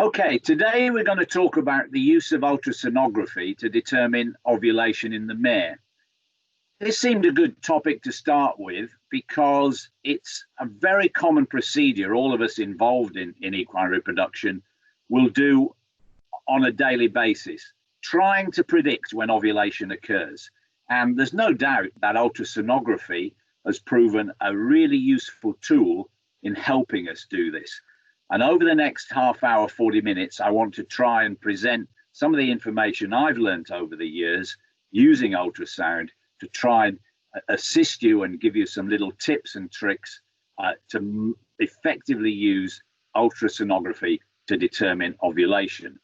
Okay, today we're going to talk about the use of ultrasonography to determine ovulation in the mare. This seemed a good topic to start with because it's a very common procedure all of us involved in equine reproduction will do on a daily basis, trying to predict when ovulation occurs. And there's no doubt that ultrasonography has proven a really useful tool in helping us do this. And over the next half hour, 40 minutes, I want to try and present some of the information I've learned over the years using ultrasound to try and assist you and give you some little tips and tricks to effectively use ultrasonography to determine ovulation.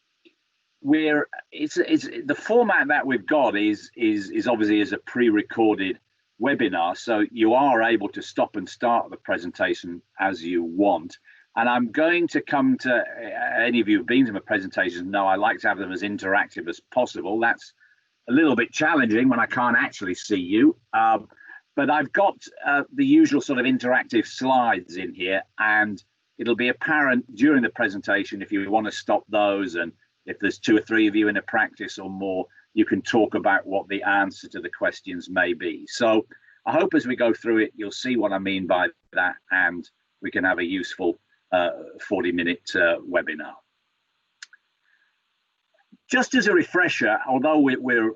The format that we've got is obviously as a pre-recorded webinar, so you are able to stop and start the presentation as you want. And I'm going to come to any of you who've been to my presentations know I like to have them as interactive as possible. That's a little bit challenging when I can't actually see you, but I've got the usual sort of interactive slides in here, and it'll be apparent during the presentation if you want to stop those, and if there's 2 or 3 of you in a practice or more, you can talk about what the answer to the questions may be. So I hope as we go through it, you'll see what I mean by that, and we can have a useful 40-minute webinar. Just as a refresher, although we're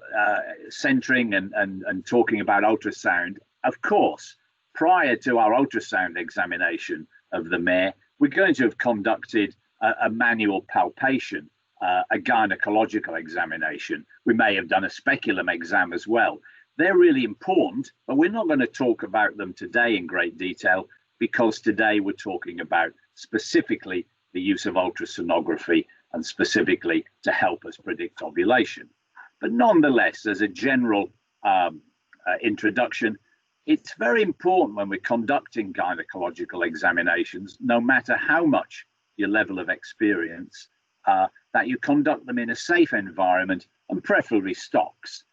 centering and talking about ultrasound, of course, prior to our ultrasound examination of the mare, we're going to have conducted a manual palpation, a gynecological examination. We may have done a speculum exam as well. They're really important, but we're not going to talk about them today in great detail because today we're talking about specifically the use of ultrasonography and specifically to help us predict ovulation. But nonetheless, as a general introduction, it's very important when we're conducting gynecological examinations, no matter how much your level of experience, that you conduct them in a safe environment and preferably stocks,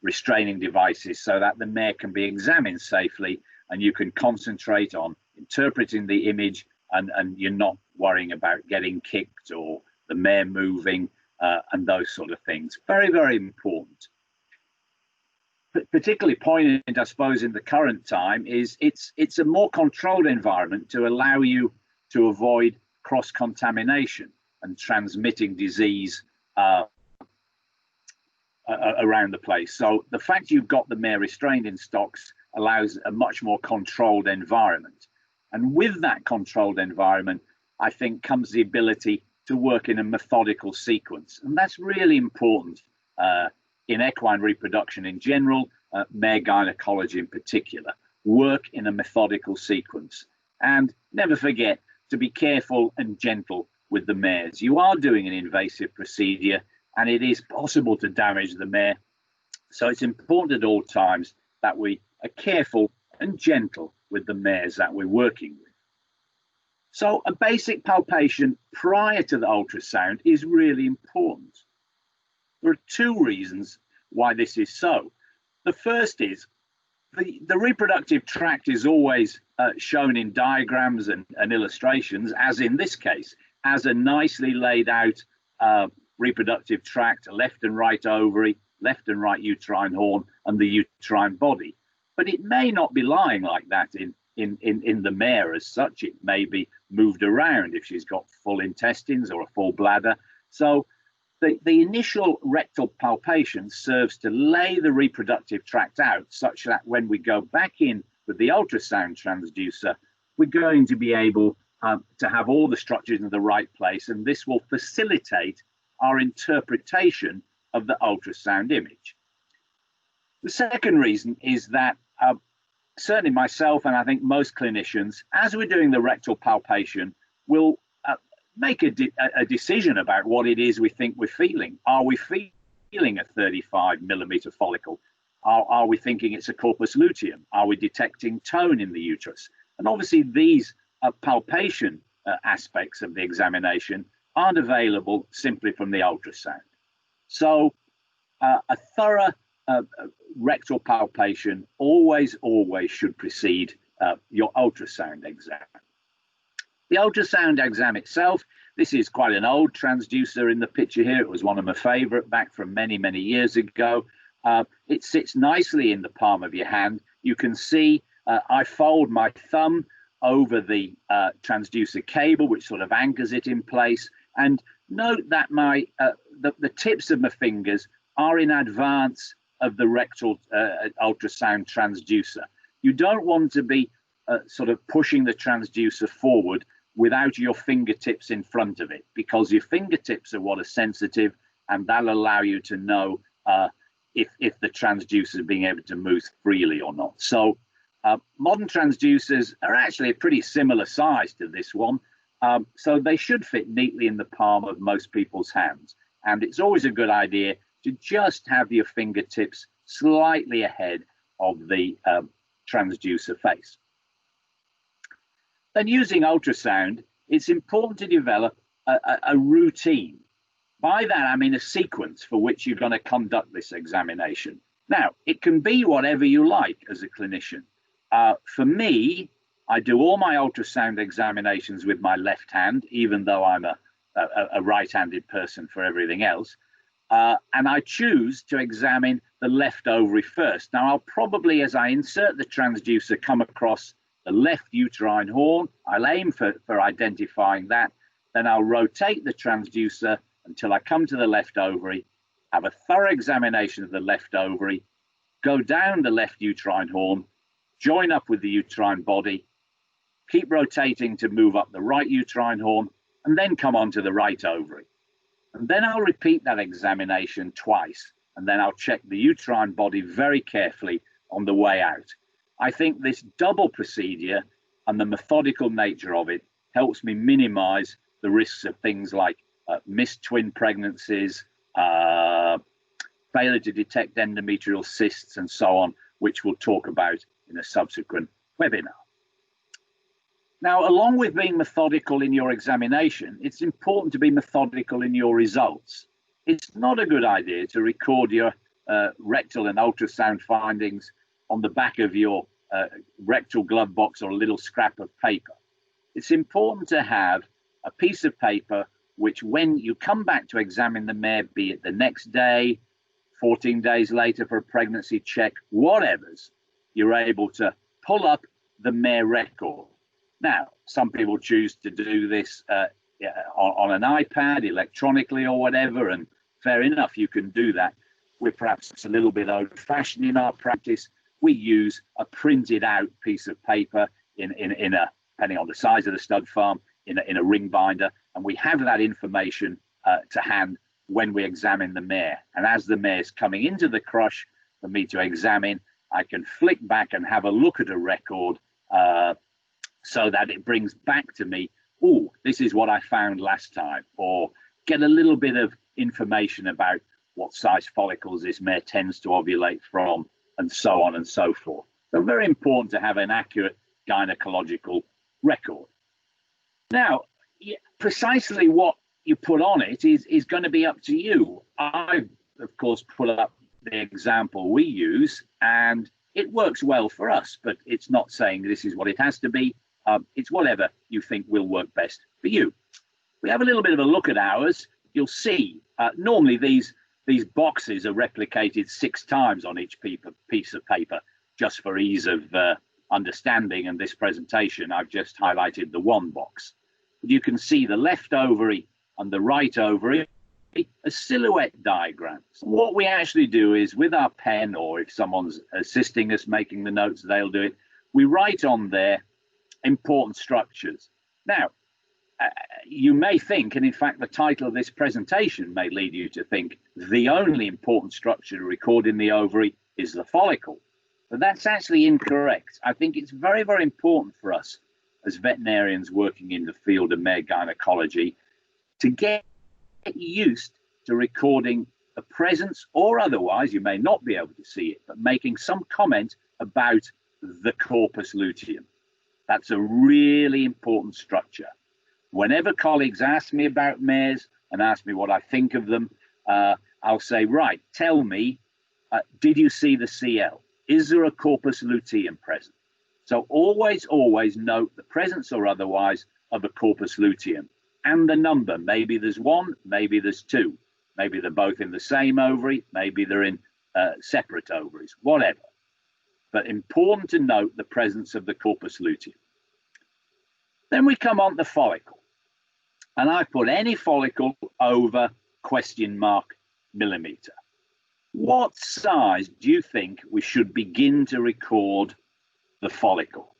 restraining devices so that the mare can be examined safely and you can concentrate on interpreting the image and you're not worrying about getting kicked or the mare moving and those sort of things. Very, very important. Particularly poignant, I suppose, in the current time is it's a more controlled environment to allow you to avoid cross-contamination and transmitting disease around the place. So the fact you've got the mare restrained in stocks allows a much more controlled environment. And with that controlled environment, I think comes the ability to work in a methodical sequence. And that's really important in equine reproduction in general, mare gynecology in particular. Work in a methodical sequence. And never forget to be careful and gentle with the mares. You are doing an invasive procedure and it is possible to damage the mare. So it's important at all times that we are careful and gentle with the mares that we're working with. So a basic palpation prior to the ultrasound is really important. There are 2 reasons why this is so. The first is the reproductive tract is always shown in diagrams and illustrations, as in this case, as a nicely laid out reproductive tract, a left and right ovary, left and right uterine horn, and the uterine body. But it may not be lying like that in the mare as such. It may be moved around if she's got full intestines or a full bladder. So the initial rectal palpation serves to lay the reproductive tract out such that when we go back in with the ultrasound transducer, we're going to be able to have all the structures in the right place, and this will facilitate our interpretation of the ultrasound image. The second reason is that certainly myself and I think most clinicians, as we're doing the rectal palpation, will make a decision about what it is we think we're feeling. Are we feeling a 35mm follicle? Are we thinking it's a corpus luteum? Are we detecting tone in the uterus? And obviously these palpation aspects of the examination aren't available simply from the ultrasound. So a thorough rectal palpation always should precede your ultrasound exam. The ultrasound exam itself, this is quite an old transducer in the picture here. It was one of my favorite back from many, many years ago. It sits nicely in the palm of your hand. You can see I fold my thumb over the transducer cable, which sort of anchors it in place. And note that my the tips of my fingers are in advance of the rectal ultrasound transducer. You don't want to be sort of pushing the transducer forward without your fingertips in front of it, because your fingertips are what are sensitive, and that'll allow you to know if the transducer is being able to move freely or not. So modern transducers are actually a pretty similar size to this one, so they should fit neatly in the palm of most people's hands. And it's always a good idea to just have your fingertips slightly ahead of the transducer face. Then, using ultrasound, it's important to develop a routine. By that, I mean a sequence for which you're going to conduct this examination. Now, it can be whatever you like as a clinician. For me, I do all my ultrasound examinations with my left hand, even though I'm a right-handed person for everything else. And I choose to examine the left ovary first. Now, I'll probably, as I insert the transducer, come across the left uterine horn. I'll aim for identifying that. Then I'll rotate the transducer until I come to the left ovary, have a thorough examination of the left ovary, go down the left uterine horn, join up with the uterine body, keep rotating to move up the right uterine horn, and then come on to the right ovary. And then I'll repeat that examination twice, and then I'll check the uterine body very carefully on the way out. I think this double procedure and the methodical nature of it helps me minimize the risks of things like missed twin pregnancies, failure to detect endometrial cysts, and so on, which we'll talk about in a subsequent webinar. Now, along with being methodical in your examination, it's important to be methodical in your results. It's not a good idea to record your rectal and ultrasound findings on the back of your rectal glove box or a little scrap of paper. It's important to have a piece of paper which, when you come back to examine the mare, be it the next day, 14 days later for a pregnancy check, whatever's, you're able to pull up the mare record. Now, some people choose to do this on an iPad, electronically or whatever, and fair enough, you can do that. We're perhaps a little bit old-fashioned in our practice. We use a printed out piece of paper in a, depending on the size of the stud farm, in a ring binder, and we have that information to hand when we examine the mare. And as the mare is coming into the crush for me to examine, I can flick back and have a look at a record so that it brings back to me, oh, this is what I found last time, or get a little bit of information about what size follicles this mare tends to ovulate from, and so on and so forth. So very important to have an accurate gynecological record. Now, precisely what you put on it is going to be up to you. I, of course, put up the example we use, and it works well for us, but it's not saying this is what it has to be. It's whatever you think will work best for you. We have a little bit of a look at ours. You'll see, normally these boxes are replicated 6 times on each piece of paper, just for ease of understanding. In this presentation, I've just highlighted the one box. You can see the left ovary and the right ovary, a silhouette diagram. So what we actually do is, with our pen, or if someone's assisting us making the notes, they'll do it, we write on there important structures. Now, you may think, and in fact the title of this presentation may lead you to think, the only important structure to record in the ovary is the follicle. But that's actually incorrect. I think it's very, very important for us as veterinarians working in the field of mare gynecology to get used to recording the presence, or otherwise, you may not be able to see it, but making some comment about the corpus luteum. That's a really important structure. Whenever colleagues ask me about mares and ask me what I think of them, I'll say, right, tell me, did you see the CL? Is there a corpus luteum present? So always, always note the presence or otherwise of a corpus luteum and the number. Maybe there's one, maybe there's two, maybe they're both in the same ovary, maybe they're in separate ovaries, whatever. But important to note the presence of the corpus luteum. Then we come on to follicle, and I put any follicle over ? Millimeter. What size do you think we should begin to record the follicle?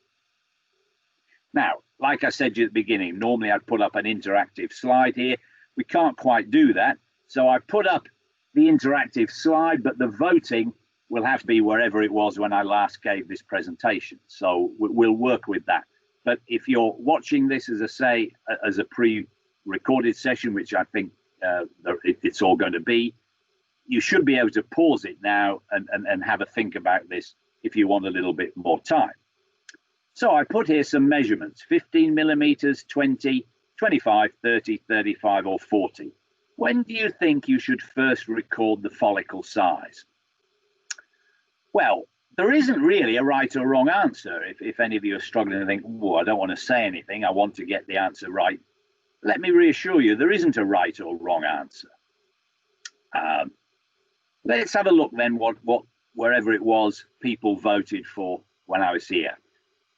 Now, like I said at the beginning, normally I'd put up an interactive slide here. We can't quite do that. So I put up the interactive slide, but the voting will have to be wherever it was when I last gave this presentation. So we'll work with that. But if you're watching this, as I say, as a pre-recorded session, which I think it's all going to be, you should be able to pause it now and have a think about this if you want a little bit more time. So I put here some measurements: 15 millimeters, 20, 25, 30, 35, or 40. When do you think you should first record the follicle size? Well, there isn't really a right or wrong answer. If any of you are struggling to think, oh, I don't want to say anything, I want to get the answer right, let me reassure you, there isn't a right or wrong answer. Let's have a look then wherever it was people voted for when I was here.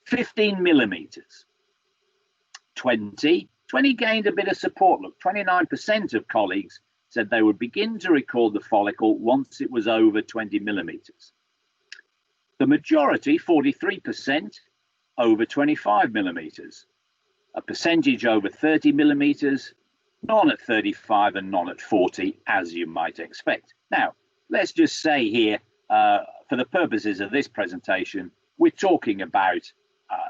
15 millimeters. 20 gained a bit of support. Look, 29% of colleagues said they would begin to record the follicle once it was over 20 millimeters. The majority, 43%, over 25 millimeters. A percentage over 30 millimeters, none at 35 and none at 40, as you might expect. Now, let's just say here, for the purposes of this presentation, we're talking about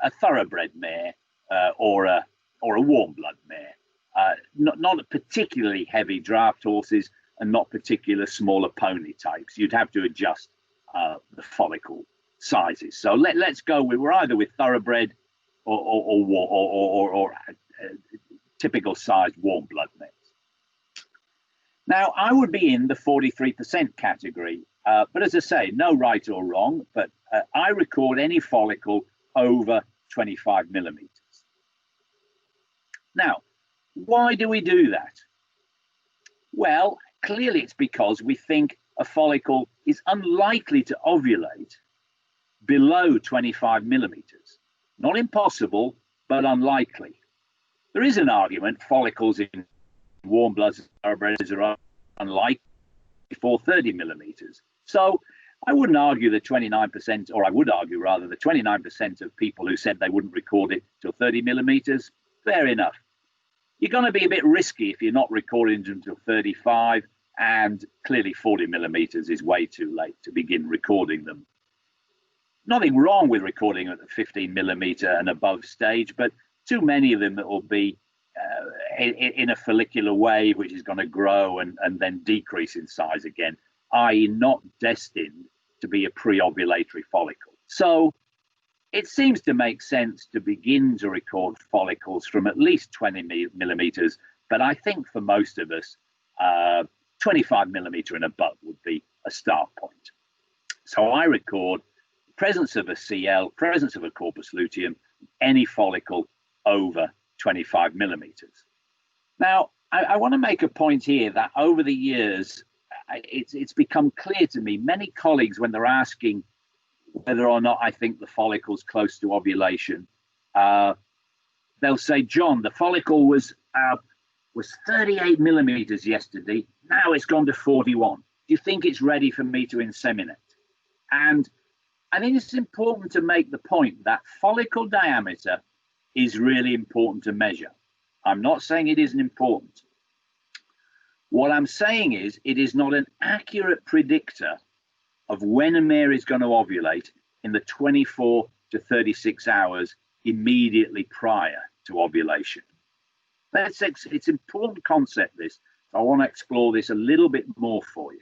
a thoroughbred mare or a warm blood mare, not particularly heavy draft horses and not particular smaller pony types. You'd have to adjust the follicle sizes. So let's go with, we're either with thoroughbred or typical sized warm blood mares. Now, I would be in the 43% category, but as I say, no right or wrong, but I record any follicle over 25 millimeters. Now, why do we do that? Well, clearly it's because we think a follicle is unlikely to ovulate below 25 millimeters. Not impossible, but unlikely. There is an argument follicles in warm bloods and thoroughbreds are unlikely before 30 millimeters. So I wouldn't argue that 29%, or I would argue rather, the 29% of people who said they wouldn't record it till 30 millimeters, fair enough. You're going to be a bit risky if you're not recording until 35, and clearly 40 millimeters is way too late to begin recording them. Nothing wrong with recording at the 15 millimeter and above stage, but too many of them that will be in a follicular wave, which is going to grow and then decrease in size again, i.e. not destined to be a pre-ovulatory follicle. So it seems to make sense to begin to record follicles from at least 20 millimeters, but I think for most of us, 25 millimeter and above would be a start point. So I record presence of a CL, presence of a corpus luteum, any follicle over 25 millimeters. Now, I want to make a point here that over the years, it's become clear to me, many colleagues, when they're asking whether or not I think the follicle's close to ovulation, they'll say, John, the follicle was 38 millimeters yesterday. Now it's gone to 41. Do you think it's ready for me to inseminate? And I think it's important to make the point that follicle diameter is really important to measure. I'm not saying it isn't important. What I'm saying is it is not an accurate predictor of when a mare is going to ovulate in the 24 to 36 hours immediately prior to ovulation. It's an important concept, this. So I want to explore this a little bit more for you.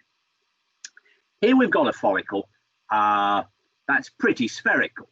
Here we've got a follicle that's pretty spherical.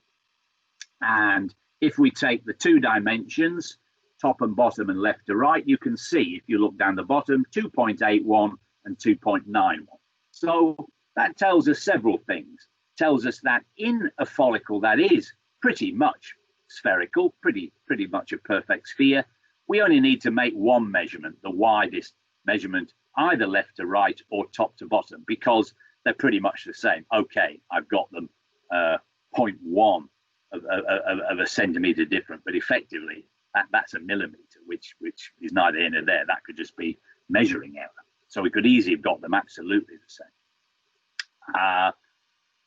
And if we take the two dimensions, top and bottom and left to right, you can see, if you look down the bottom, 2.81 and 2.91. So that tells us several things. Tells us that in a follicle that is pretty much spherical, pretty much a perfect sphere. We only need to make one measurement, the widest measurement, either left to right or top to bottom, because they're pretty much the same. Okay, I've got them 0.1 of a centimeter different, but effectively that's a millimeter, which is neither here nor there. That could just be measuring error. So we could easily have got them absolutely the same.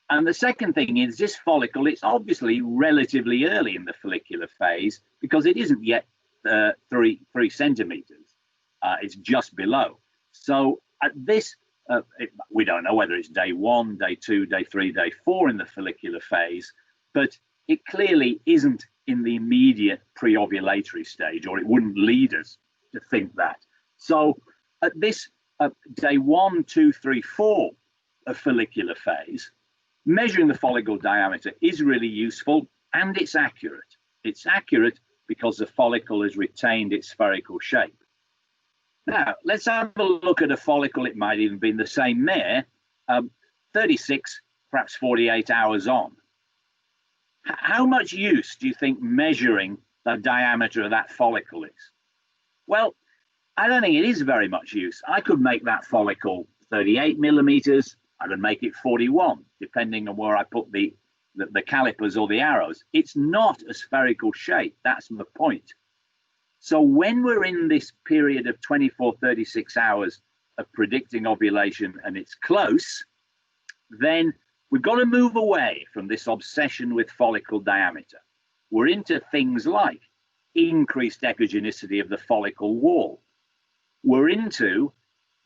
And the second thing is this follicle, it's obviously relatively early in the follicular phase because it isn't yet 3 centimeters. It's just below. So at this, we don't know whether it's day 1, day 2, day 3, day 4 in the follicular phase, but it clearly isn't in the immediate pre-ovulatory stage, or it wouldn't lead us to think that. So at this day 1, 2, 3, 4 of follicular phase, measuring the follicle diameter is really useful, and it's accurate. It's accurate because the follicle has retained its spherical shape. Now, let's have a look at a follicle. It might even be in the same mare, 36, perhaps 48 hours on. How much use do you think measuring the diameter of that follicle is? Well, I don't think it is very much use. I could make that follicle 38 millimeters. I could make it 41, depending on where I put the calipers or the arrows. It's not a spherical shape. That's the point. So when we're in this period of 24, 36 hours of predicting ovulation and it's close, then we've got to move away from this obsession with follicle diameter. We're into things like increased echogenicity of the follicle wall. We're into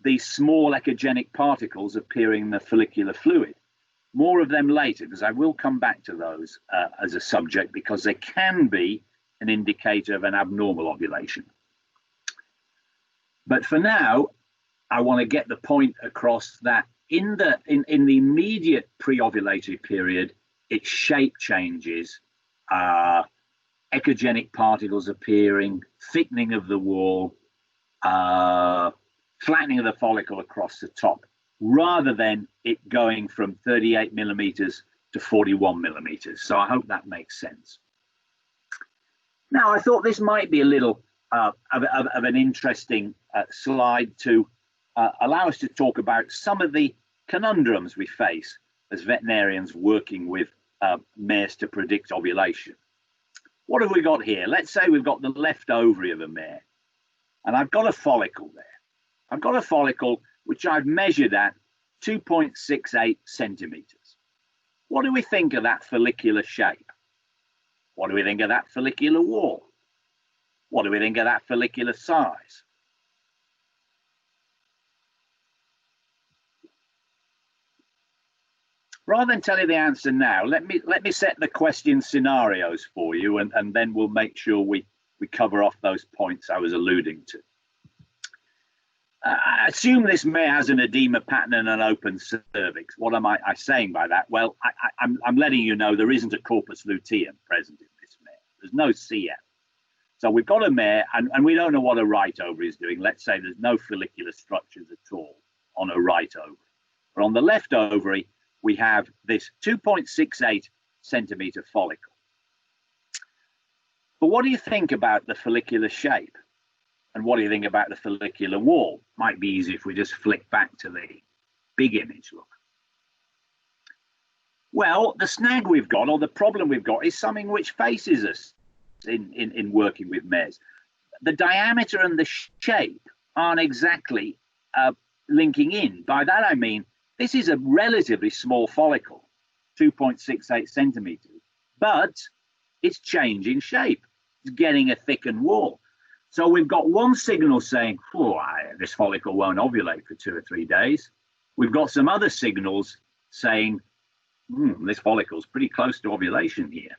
these small echogenic particles appearing in the follicular fluid. More of them later, because I will come back to those as a subject, because they can be an indicator of an abnormal ovulation. But for now, I want to get the point across that in the immediate pre-ovulatory period, its shape changes, echogenic particles appearing, thickening of the wall, flattening of the follicle across the top, rather than it going from 38 millimeters to 41 millimeters. So I hope that makes sense. Now, I thought this might be a little of an interesting slide to allow us to talk about some of the conundrums we face as veterinarians working with mares to predict ovulation. What have we got here? Let's say we've got the left ovary of a mare, and I've got a follicle there. I've got a follicle which I've measured at 2.68 centimeters. What do we think of that follicular shape? What do we think of that follicular wall? What do we think of that follicular size? Rather than tell you the answer now, let me set the question scenarios for you, and then we'll make sure we cover off those points I was alluding to. I assume this mare has an edema pattern and an open cervix. What am I saying by that? Well, I'm letting you know there isn't a corpus luteum present in this mare. There's no CF. So we've got a mare, and we don't know what a right ovary is doing. Let's say there's no follicular structures at all on a right ovary. But on the left ovary, we have this 2.68 centimeter follicle. But what do you think about the follicular shape? And what do you think about the follicular wall? Might be easy if we just flick back to the big image look. Well, the snag we've got, or the problem we've got, is something which faces us in working with mares. The diameter and the shape aren't exactly linking in. By that I mean, this is a relatively small follicle, 2.68 centimeters, but it's changing shape. It's getting a thickened wall. So we've got one signal saying, oh, this follicle won't ovulate for 2 or 3 days. We've got some other signals saying, this follicle's pretty close to ovulation here.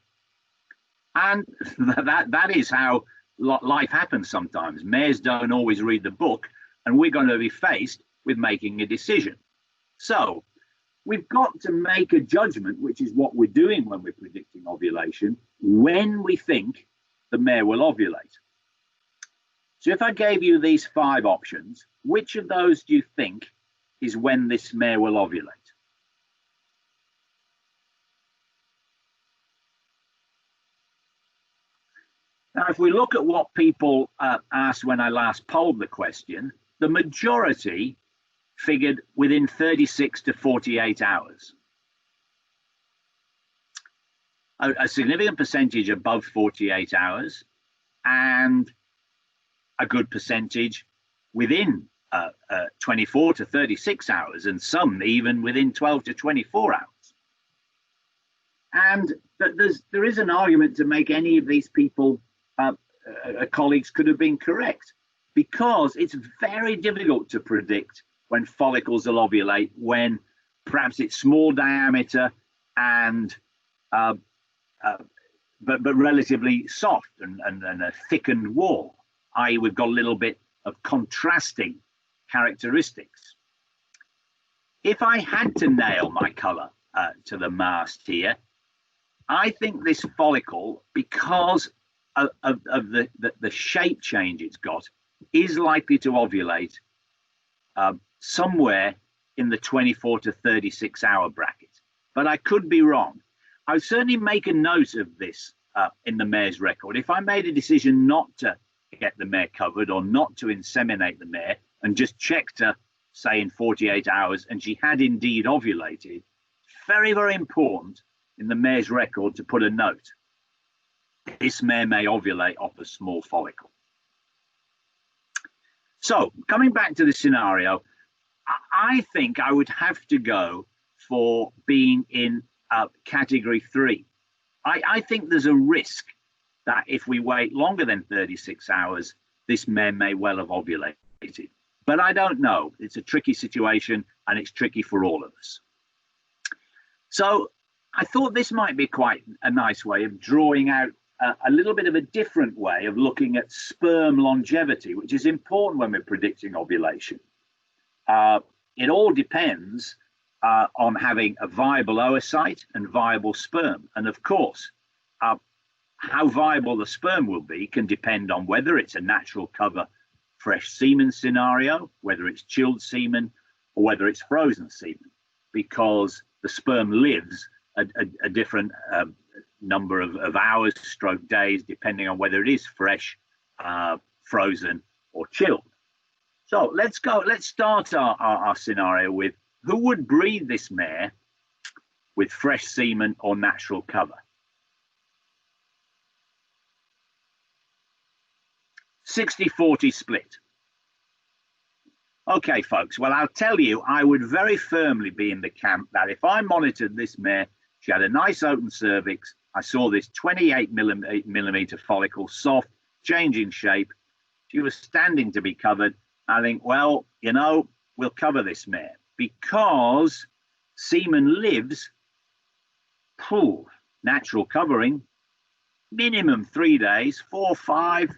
And that is how life happens sometimes. Mares don't always read the book, and we're going to be faced with making a decision. So we've got to make a judgment, which is what we're doing when we're predicting ovulation, when we think the mare will ovulate. So if I gave you these 5 options, which of those do you think is when this mare will ovulate? Now, if we look at what people asked when I last polled the question, the majority figured within 36 to 48 hours. A significant percentage above 48 hours, and a good percentage within 24 to 36 hours, and some even within 12 to 24 hours. And there is an argument to make any of these people, colleagues, could have been correct, because it's very difficult to predict when follicles will ovulate, when perhaps it's small diameter and but relatively soft and a thickened wall, i.e. we've got a little bit of contrasting characteristics. If I had to nail my color to the mast here, I think this follicle, because of the shape change it's got, is likely to ovulate somewhere in the 24 to 36 hour bracket. But I could be wrong. I would certainly make a note of this in the mare's record. If I made a decision not to get the mare covered or not to inseminate the mare and just checked her, say, in 48 hours, and she had indeed ovulated, very, very important in the mare's record to put a note. This mare may ovulate off a small follicle. So coming back to the scenario, I think I would have to go for being in category 3. I think there's a risk that if we wait longer than 36 hours, this mare may well have ovulated. But I don't know. It's a tricky situation, and it's tricky for all of us. So I thought this might be quite a nice way of drawing out a little bit of a different way of looking at sperm longevity, which is important when we're predicting ovulation. It all depends on having a viable oocyte and viable sperm. And of course, how viable the sperm will be can depend on whether it's a natural cover fresh semen scenario, whether it's chilled semen, or whether it's frozen semen, because the sperm lives a different number of hours, stroke days, depending on whether it is fresh, frozen, or chilled. So let's start our scenario with who would breed this mare with fresh semen or natural cover. 60-40 split. Okay, folks, well, I'll tell you, I would very firmly be in the camp that if I monitored this mare, she had a nice open cervix, I saw this 28 millimeter follicle, soft, changing shape, she was standing to be covered, I think, well, you know, we'll cover this mare because semen lives, natural covering, minimum 3 days, 4, 5,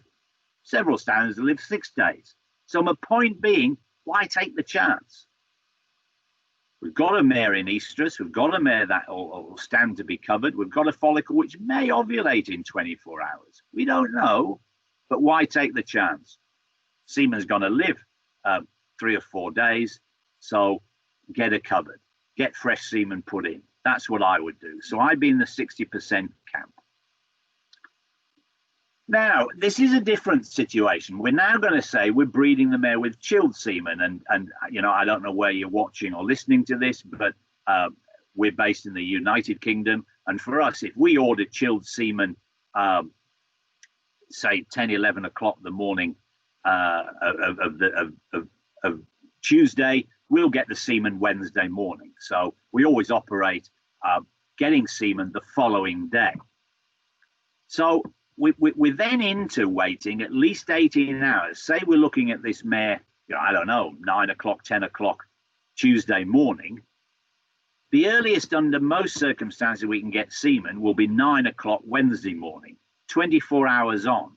several standards live 6 days. So my point being, why take the chance? We've got a mare in estrus, we've got a mare that will stand to be covered, we've got a follicle which may ovulate in 24 hours. We don't know, but why take the chance? Semen's going to live 3 or 4 days, so get her covered, get fresh semen put in. That's what I would do. So I'd be in the 60% camp. Now, this is a different situation. We're now going to say we're breeding the mare with chilled semen. And you know, I don't know where you're watching or listening to this, but we're based in the United Kingdom. And for us, if we order chilled semen, say 10, 11 o'clock in the morning of Tuesday, we'll get the semen Wednesday morning. So we always operate getting semen the following day. So we're then into waiting at least 18 hours. Say we're looking at this mare, you know, I don't know, 9 o'clock, 10 o'clock Tuesday morning. The earliest under most circumstances we can get semen will be 9 o'clock Wednesday morning, 24 hours on.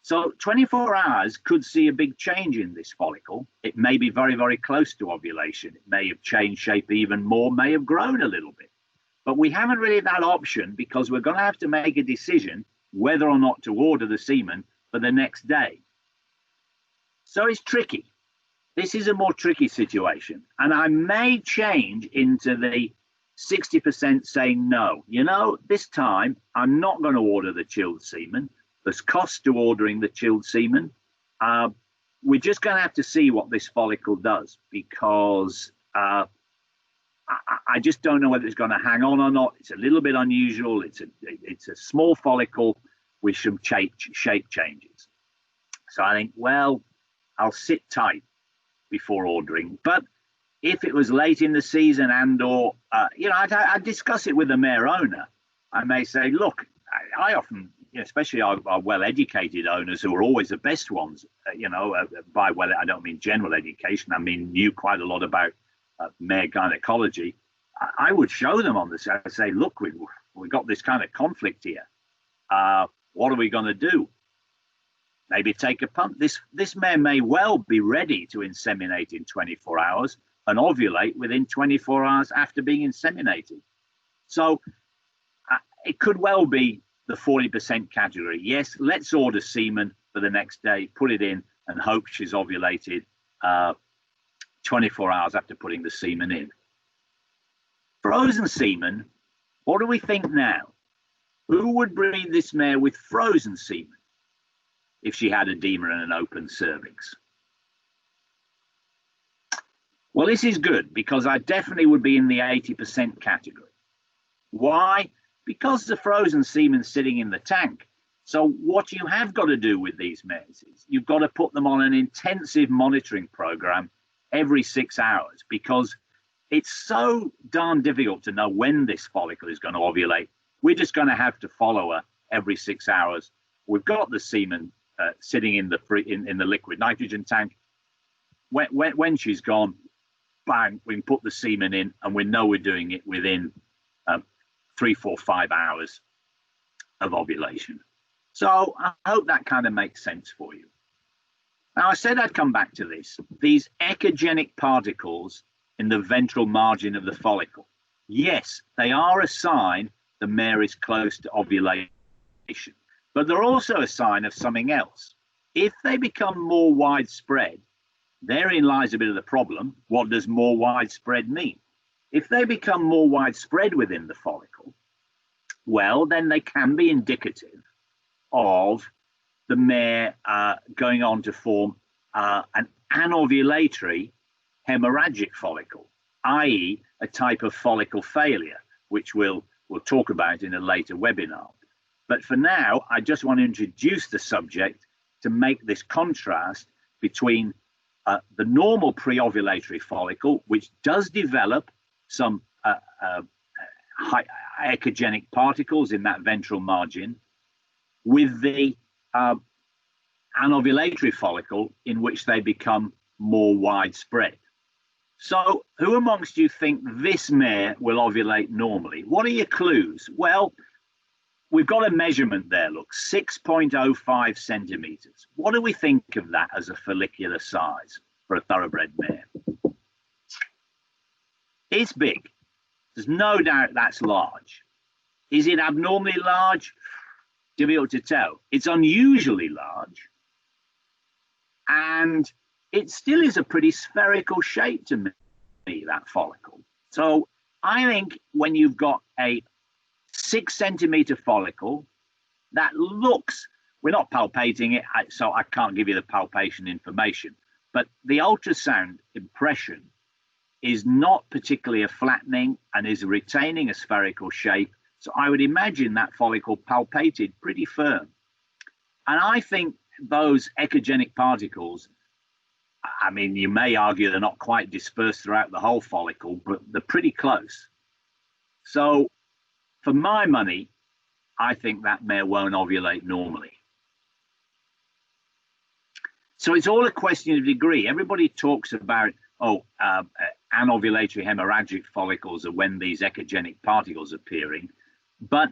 So 24 hours could see a big change in this follicle. It may be very, very close to ovulation. It may have changed shape even more, may have grown a little bit. But we haven't really that option because we're going to have to make a decision whether or not to order the semen for the next day. So it's tricky. This is a more tricky situation. And I may change into the 60% saying no. You know, this time I'm not going to order the chilled semen. There's cost to ordering the chilled semen. We're just going to have to see what this follicle does, because I just don't know whether it's going to hang on or not. It's a little bit unusual. It's a small follicle with some shape changes. So I think, well, I'll sit tight before ordering. But if it was late in the season or, I'd discuss it with the mare owner. I may say, look, I often, especially our well-educated owners, who are always the best ones, by well, I don't mean general education. I mean, knew quite a lot about mare gynecology. I would show them on this. I say, look, we got this kind of conflict here. What are we going to do? Maybe take a punt. This mare may well be ready to inseminate in 24 hours and ovulate within 24 hours after being inseminated. So it could well be the 40% category. Yes, let's order semen for the next day, put it in, and hope she's ovulated 24 hours after putting the semen in. Frozen semen, what do we think now? Who would breed this mare with frozen semen if she had edema and an open cervix? Well, this is good, because I definitely would be in the 80% category. Why? Because the frozen semen's sitting in the tank. So what you have got to do with these mares is you've got to put them on an intensive monitoring program every 6 hours, because it's so darn difficult to know when this follicle is going to ovulate. We're just going to have to follow her every 6 hours. We've got the semen sitting in the liquid nitrogen tank. When she's gone, bang, we can put the semen in, and we know we're doing it within 3, 4, 5 hours of ovulation. So I hope that kind of makes sense for you. Now, I said I'd come back to this. These echogenic particles in the ventral margin of the follicle. Yes, they are a sign the mare is close to ovulation, but they're also a sign of something else. If they become more widespread, therein lies a bit of the problem. What does more widespread mean? If they become more widespread within the follicle, well, then they can be indicative of the mare going on to form an anovulatory hemorrhagic follicle, i.e. a type of follicle failure, which we'll talk about in a later webinar. But for now, I just want to introduce the subject to make this contrast between the normal pre-ovulatory follicle, which does develop some echogenic particles in that ventral margin, with the anovulatory follicle, in which they become more widespread. So who amongst you think this mare will ovulate normally? What are your clues? Well, we've got a measurement there, look, 6.05 centimeters. What do we think of that as a follicular size for a thoroughbred mare? It's big. There's no doubt that's large. Is it abnormally large? Difficult to tell. It's unusually large. And it still is a pretty spherical shape to me, that follicle. So I think when you've got a 6 centimeter follicle that looks, we're not palpating it, so I can't give you the palpation information, but the ultrasound impression is not particularly a flattening and is retaining a spherical shape. So I would imagine that follicle palpated pretty firm. And I think those echogenic particles, I mean, you may argue they're not quite dispersed throughout the whole follicle, but they're pretty close. So for my money, I think that mare won't ovulate normally. So it's all a question of degree. Everybody talks about, anovulatory hemorrhagic follicles are when these echogenic particles are appearing, but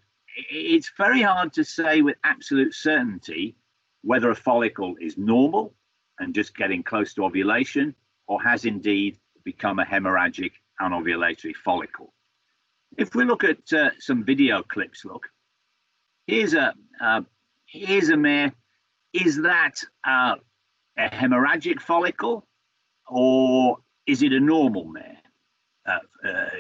it's very hard to say with absolute certainty whether a follicle is normal and just getting close to ovulation, or has indeed become a hemorrhagic anovulatory follicle. If we look at some video clips, look, here's a mare. Is that a hemorrhagic follicle, or is it a normal mare?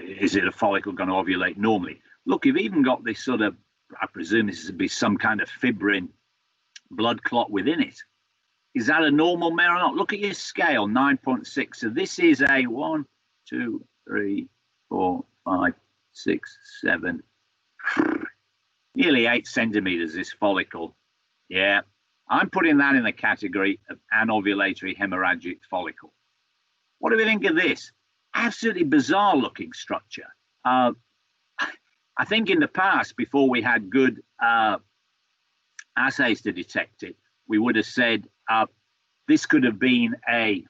Is it a follicle going to ovulate normally? Look, you've even got this sort of, I presume this would be some kind of fibrin blood clot within it. Is that a normal mare or not? Look at your scale, 9.6. So this is a 1, 2, 3, 4, 5, 6, 7, nearly 8 centimeters, this follicle. Yeah, I'm putting that in the category of anovulatory hemorrhagic follicle. What do we think of this? Absolutely bizarre looking structure. I think in the past, before we had good assays to detect it, we would have said this could have been a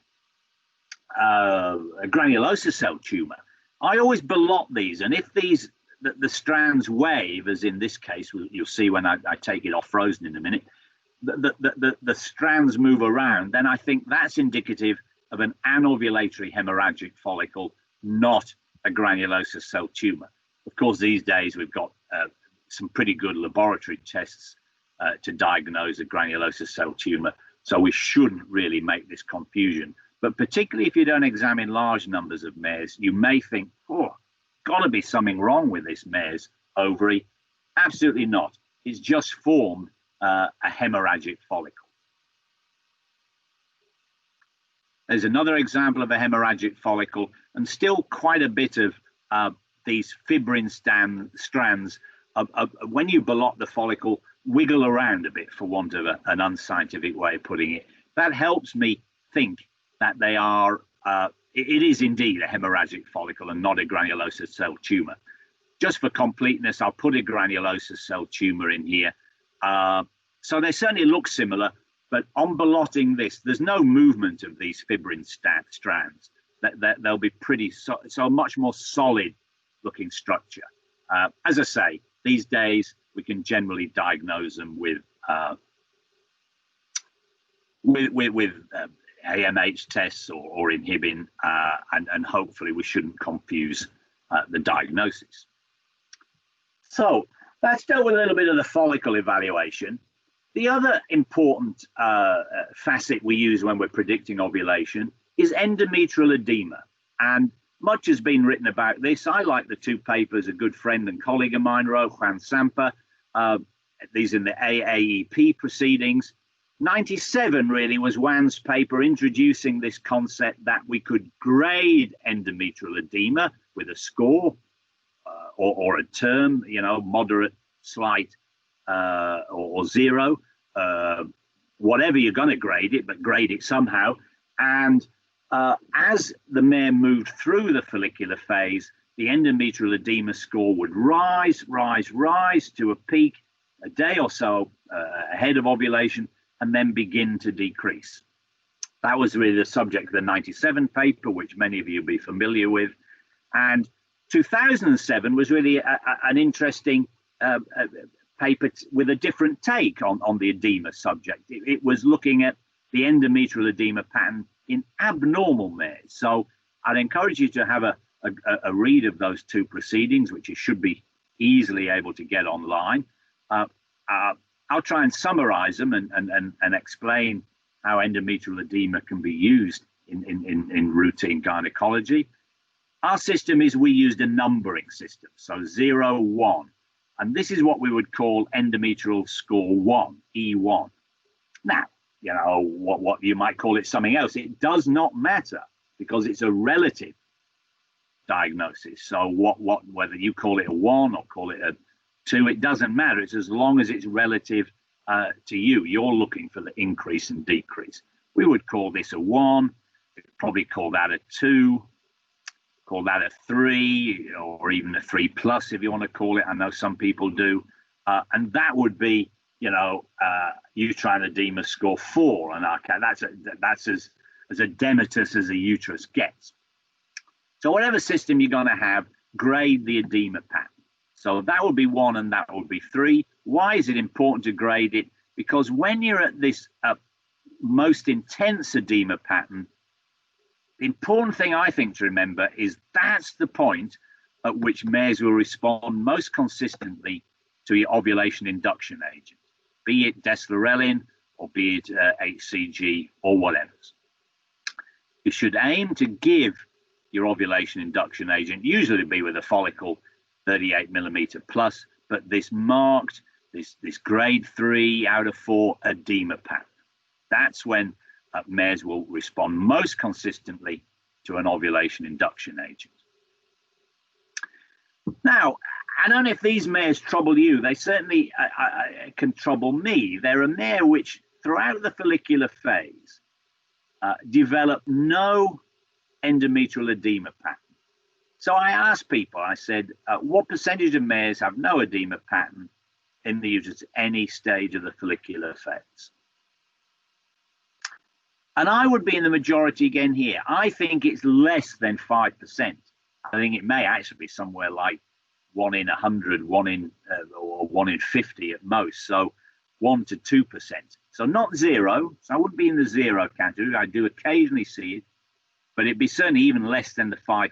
granulosa cell tumor. I always blot these, and if these the strands wave, as in this case, you'll see when I take it off frozen in a minute, the strands move around, then I think that's indicative of an anovulatory hemorrhagic follicle, not a granulosa cell tumor. Of course, these days we've got some pretty good laboratory tests to diagnose a granulosa cell tumor, so we shouldn't really make this confusion. But particularly if you don't examine large numbers of mares, you may think, oh, got to be something wrong with this mare's ovary. Absolutely not. It's just formed a hemorrhagic follicle. There's another example of a hemorrhagic follicle, and still quite a bit of these fibrin strands when you blot the follicle, wiggle around a bit, for want of an unscientific way of putting it. That helps me think that they are, it is indeed a hemorrhagic follicle and not a granulosa cell tumor. Just for completeness, I'll put a granulosa cell tumor in here. So they certainly look similar, but on blotting this, there's no movement of these fibrin strands. They'll be pretty, so much more solid looking structure. As I say, these days, we can generally diagnose them with AMH tests or inhibin, and hopefully we shouldn't confuse the diagnosis. So let's deal with a little bit of the follicle evaluation. The other important facet we use when we're predicting ovulation is endometrial edema. And much has been written about this. I like the two papers a good friend and colleague of mine wrote, Juan Sampa, these in the AAEP proceedings. 97 really was Juan's paper introducing this concept that we could grade endometrial edema with a score or a term, you know, moderate, slight, or 0, whatever you're going to grade it, but grade it somehow. And as the mare moved through the follicular phase, the endometrial edema score would rise to a peak a day or so ahead of ovulation, and then begin to decrease. That was really the subject of the 97 paper, which many of you will be familiar with. And 2007 was really an interesting paper with a different take on the edema subject. It was looking at the endometrial edema pattern in abnormal mares. So I'd encourage you to have a read of those two proceedings, which you should be easily able to get online. I'll try and summarize them and explain how endometrial edema can be used in routine gynecology. Our system is we used a numbering system, so 0, 1. And this is what we would call endometrial score 1, E1. Now, you know, what you might call it something else. It does not matter because it's a relative diagnosis. So whether you call it a 1 or call it a 2, it doesn't matter. It's as long as it's relative to you. You're looking for the increase and decrease. We would call this a 1. We'd probably call that a 2, call that a 3, or even a 3+ if you want to call it. I know some people do. And that would be, you know, uterine edema score 4. And that's as edematous as a uterus gets. So whatever system you're going to have, grade the edema pattern. So that would be 1 and that would be 3. Why is it important to grade it? Because when you're at this most intense edema pattern, the important thing I think to remember is that's the point at which mares will respond most consistently to your ovulation induction agent, be it deslorelin or be it HCG or whatever. You should aim to give your ovulation induction agent, usually be with a follicle 38 millimeter plus, but this marked this grade 3 out of 4 edema pattern. That's when mares will respond most consistently to an ovulation induction agent. Now, I don't know if these mares trouble you. They certainly can trouble me. They're a mare which, throughout the follicular phase, develop no endometrial edema pattern. So I asked people, I said, what percentage of mares have no edema pattern in the uterus at any stage of the follicular phase? And I would be in the majority again here. I think it's less than 5%. I think it may actually be somewhere like 1 in 100, or 1 in 50 at most. So 1 to 2%. So not 0. So I wouldn't be in the 0 category. I do occasionally see it, but it'd be certainly even less than the 5%.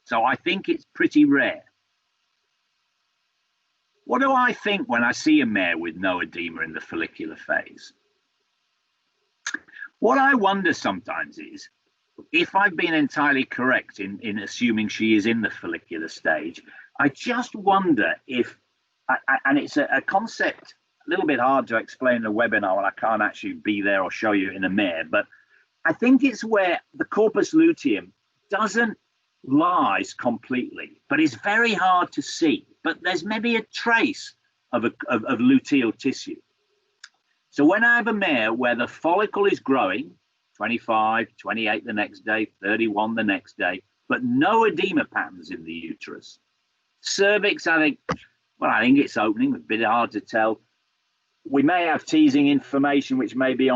So I think it's pretty rare. What do I think when I see a mare with no edema in the follicular phase? What I wonder sometimes is, if I've been entirely correct in assuming she is in the follicular stage, I just wonder if, and it's a concept a little bit hard to explain in a webinar when I can't actually be there or show you in a mare, but I think it's where the corpus luteum doesn't lies completely, but it's very hard to see. But there's maybe a trace of luteal tissue. So when I have a mare where the follicle is growing, 25, 28 the next day, 31 the next day, but no edema patterns in the uterus. Cervix, I think it's opening, a bit hard to tell. We may have teasing information, which may be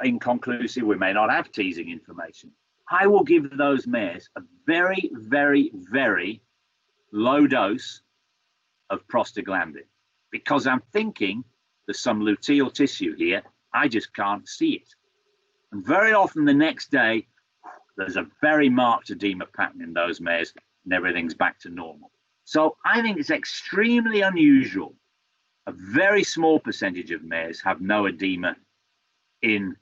inconclusive. We may not have teasing information. I will give those mares a very, very, very low dose of prostaglandin, because I'm thinking there's some luteal tissue here. I just can't see it. And very often the next day, there's a very marked edema pattern in those mares, and everything's back to normal. So I think it's extremely unusual. A very small percentage of mares have no edema in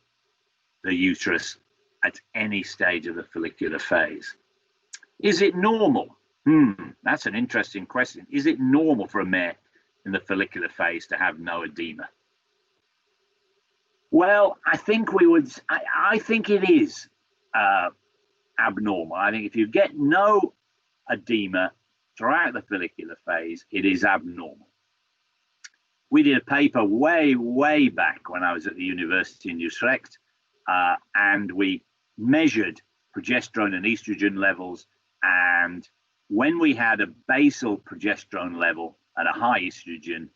the uterus at any stage of the follicular phase. Is it normal? That's an interesting question. Is it normal for a mare in the follicular phase to have no edema? Well, I think I think it is abnormal. I think if you get no edema throughout the follicular phase, it is abnormal. We did a paper way, way back when I was at the university in Utrecht, and we measured progesterone and estrogen levels. And when we had a basal progesterone level and a high estrogen,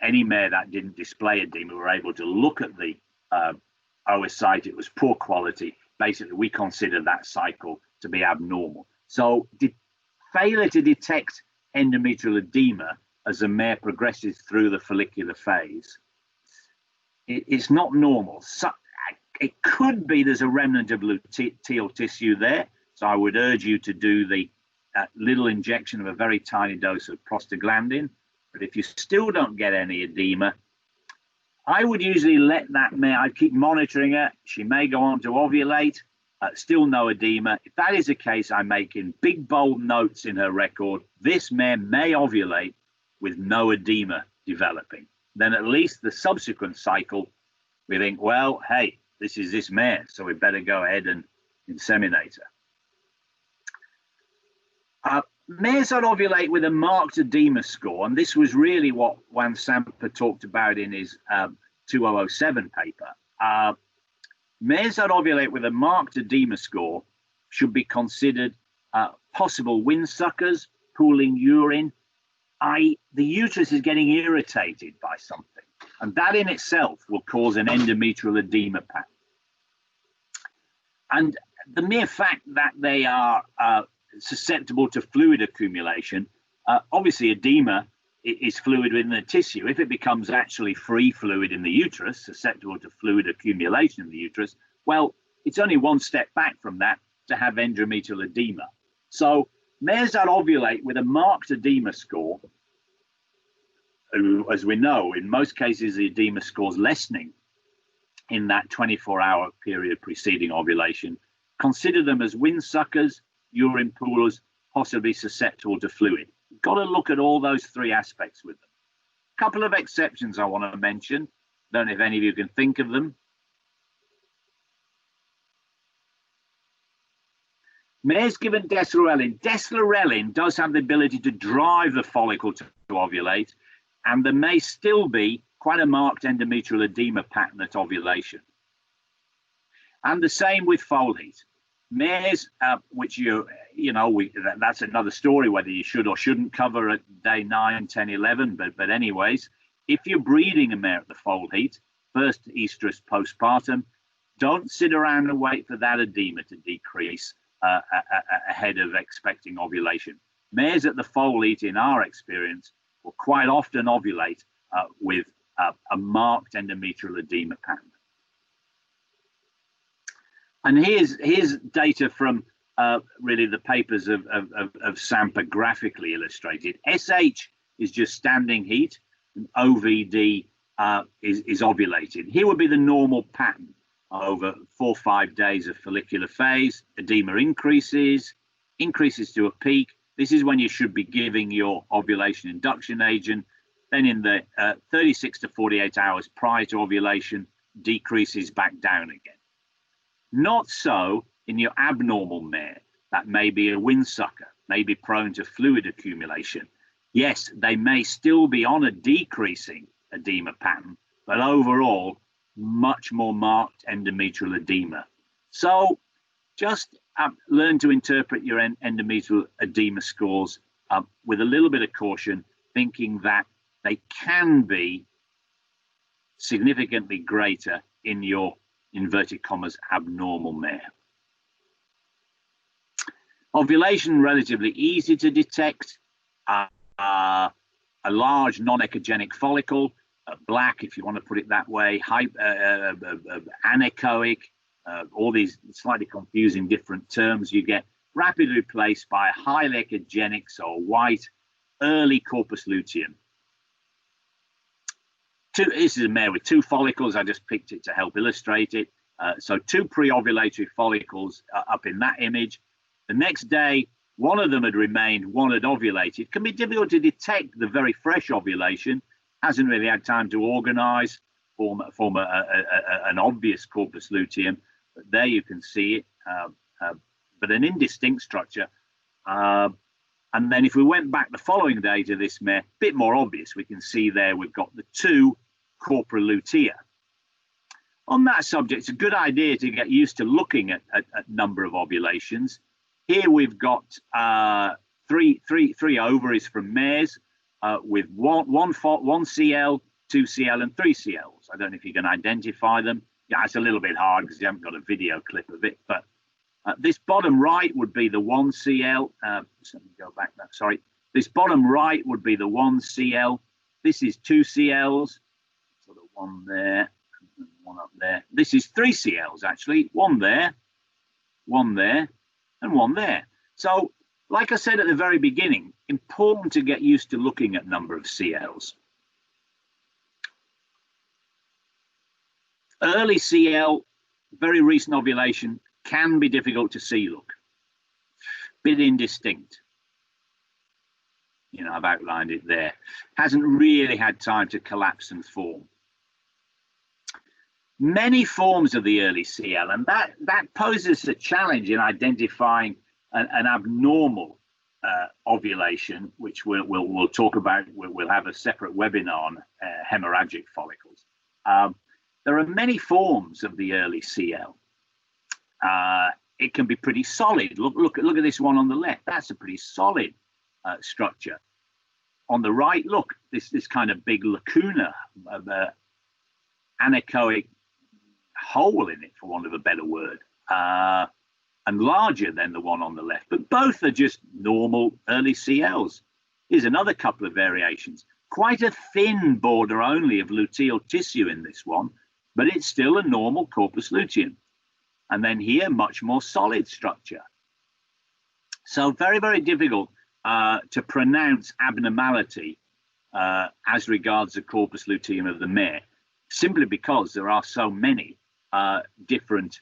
any mare that didn't display edema, we were able to look at the oocyte. It was poor quality. Basically, we consider that cycle to be abnormal. So failure to detect endometrial edema as a mare progresses through the follicular phase, it's not normal. So it could be there's a remnant of luteal tissue there. So I would urge you to do the little injection of a very tiny dose of prostaglandin. But if you still don't get any edema, I would usually let that mare, I'd keep monitoring her. She may go on to ovulate, still no edema. If that is the case, I'm making big bold notes in her record. This mare may ovulate with no edema developing. Then at least the subsequent cycle, we think, well, hey, this is this mare, so we better go ahead and inseminate her. Mares that ovulate with a marked edema score, and this was really what Juan Sampa talked about in his 2007 paper. Mares that ovulate with a marked edema score should be considered possible windsuckers, pooling urine. The uterus is getting irritated by something, and that in itself will cause an endometrial edema pattern. And the mere fact that they are susceptible to fluid accumulation, obviously edema is fluid within the tissue. If it becomes actually free fluid in the uterus, susceptible to fluid accumulation in the uterus, well, it's only one step back from that to have endometrial edema. So mares that ovulate with a marked edema score, as we know, in most cases, the edema score is lessening in that 24-hour period preceding ovulation. Consider them as windsuckers, urine poolers, possibly susceptible to fluid. You've got to look at all those three aspects with them. Couple of exceptions I want to mention. Don't know if any of you can think of them. Mares given deslorelin. Deslorelin does have the ability to drive the follicle to ovulate, and there may still be quite a marked endometrial edema pattern at ovulation. And the same with foal heat. Mares, which that's another story whether you should or shouldn't cover at day 9, 10, 11. But anyways, if you're breeding a mare at the foal heat, first estrus postpartum, don't sit around and wait for that edema to decrease ahead of expecting ovulation. Mares at the foal heat, in our experience, will quite often ovulate with a marked endometrial edema pattern. And here's data from really the papers of Sampa graphically illustrated. SH is just standing heat, and OVD is ovulated. Here would be the normal pattern. Over 4 or 5 days of follicular phase, edema increases to a peak. This is when you should be giving your ovulation induction agent. Then in the 36 to 48 hours prior to ovulation, decreases back down again. Not so in your abnormal mare. That may be a windsucker, may be prone to fluid accumulation. Yes, they may still be on a decreasing edema pattern, but overall, much more marked endometrial edema. So just learn to interpret your endometrial edema scores with a little bit of caution, thinking that they can be significantly greater in your inverted commas abnormal mare. Ovulation, relatively easy to detect. A large non-echogenic follicle, black, if you want to put it that way, anechoic, all these slightly confusing different terms you get, rapidly replaced by a highly echogenic, so white, early corpus luteum. This is a mare with 2 follicles. I just picked it to help illustrate it. So 2 pre-ovulatory follicles up in that image. The next day, one of them had remained, one had ovulated. It can be difficult to detect the very fresh ovulation. Hasn't really had time to organize, form an obvious corpus luteum. But there you can see it, but an indistinct structure. And then if we went back the following day to this mare, a bit more obvious. We can see there we've got the 2 corpora lutea. On that subject, it's a good idea to get used to looking at number of ovulations. Here we've got three ovaries from mares with one CL, 2 CL, and 3 CLs. I don't know if you can identify them. Yeah, it's a little bit hard because you haven't got a video clip of it. But this bottom right would be the 1 CL. Let me go back. Sorry. This bottom right would be the 1 CL. This is 2 CLs. So the 1 there, and 1 up there. This is 3 CLs actually. 1 there, 1 there, and 1 there. So, like I said at the very beginning, important to get used to looking at number of CLs. Early CL, very recent ovulation, can be difficult to see, look. Bit indistinct. You know, I've outlined it there. Hasn't really had time to collapse and form. Many forms of the early CL, and that poses a challenge in identifying an abnormal ovulation, which we'll talk about. We'll have a separate webinar on hemorrhagic follicles. There are many forms of the early CL. It can be pretty solid. Look at this one on the left. That's a pretty solid structure. On the right, look, this kind of big lacuna, anechoic hole in it, for want of a better word, and larger than the one on the left. But both are just normal early CLs. Here's another couple of variations. Quite a thin border only of luteal tissue in this one, but it's still a normal corpus luteum. And then here, much more solid structure. So very, very difficult to pronounce abnormality as regards the corpus luteum of the mare, simply because there are so many different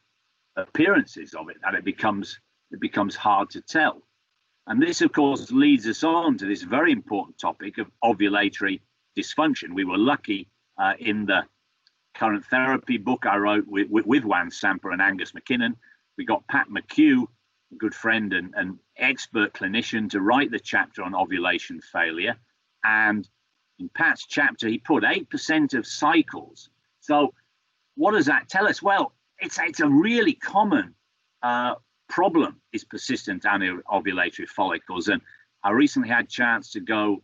appearances of it that it becomes hard to tell. And this, of course, leads us on to this very important topic of ovulatory dysfunction. We were lucky in the current therapy book I wrote with Juan Samper and Angus McKinnon. We got Pat McHugh, a good friend and expert clinician, to write the chapter on ovulation failure. And in Pat's chapter, he put 8% of cycles. So what does that tell us? Well, it's a really common problem, is persistent anovulatory follicles. And I recently had a chance to go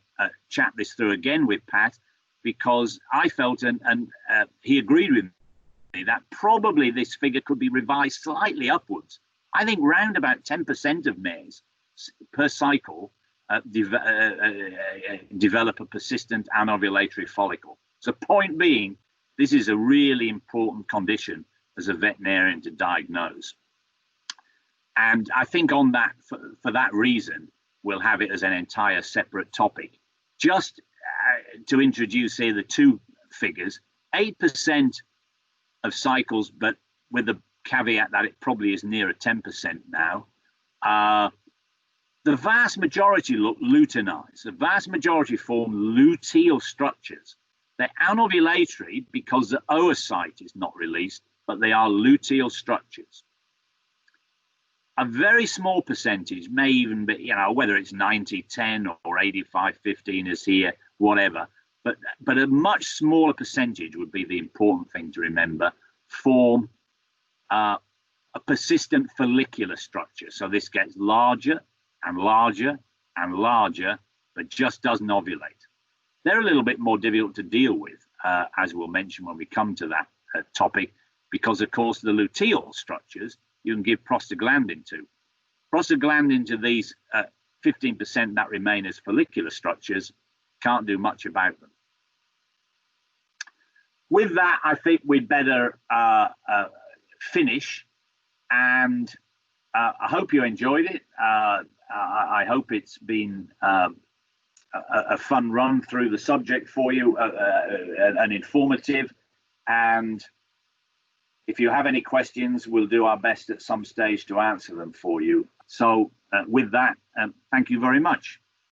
chat this through again with Pat, because I felt, and he agreed with me, that probably this figure could be revised slightly upwards. I think round about 10% of mares per cycle develop a persistent anovulatory follicle. So point being, this is a really important condition as a veterinarian to diagnose. And I think on that, for that reason, we'll have it as an entire separate topic. Just to introduce here the two figures, 8% of cycles, but with the caveat that it probably is nearer 10% now. The vast majority look luteinized. The vast majority form luteal structures. They're anovulatory because the oocyte is not released, but they are luteal structures. A very small percentage may even be, you know, whether it's 90-10 or 85-15 is here, whatever, but a much smaller percentage would be the important thing to remember, form a persistent follicular structure. So this gets larger and larger and larger, but just doesn't ovulate. They're a little bit more difficult to deal with, as we'll mention when we come to that topic, because of course the luteal structures you can give prostaglandin to. Prostaglandin to these 15% that remain as follicular structures, can't do much about them. With that, I think we'd better finish, and I hope you enjoyed it. I hope it's been a fun run through the subject for you, and informative. And if you have any questions, we'll do our best at some stage to answer them for you. So with that, thank you very much.